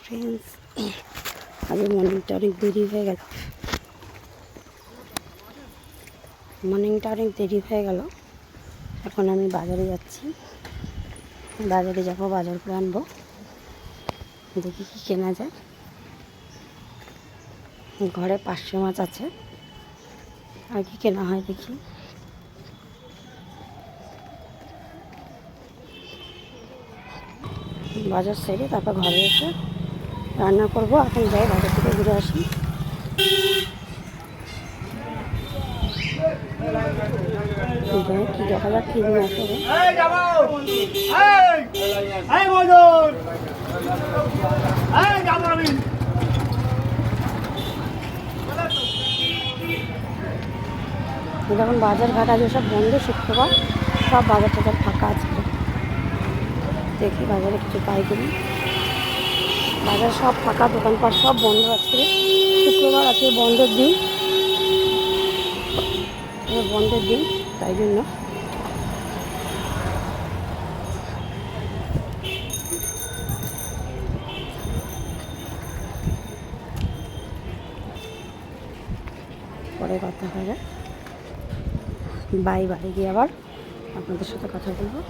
Friends, আজ মর্নিংটা অনেক দেরি হয়ে গেল। এখন আমি বাজারে যাচ্ছি। বাজারে যাবো, বাজার করে আনবো। দেখি কি কেনা যায়। ঘরে 500 মাছ আছে, আর কি কেনা হয় দেখি। বাজার সেরে তারপর ঘরে এসে রান্না করব। এখন যাই, বাজার থেকে ঘুরে আসি। কি দেখা যাক কি নিয়ে আসবে। যখন বাজার ঘাট আছে সব বন্ধ, শুক্রবার সব বাজার টাজার ফাঁকা আছে। দেখি বাজারে কিছু পাই কিনি। বাজার সব ফাঁকা, দোকানপাট সব বন্ধ আছে। শুক্রবার আছে বন্ধের দিন, তাই জন্য পরে কথা হবে। বাড়ি গিয়ে আবার আপনাদের সাথে কথা বলবো।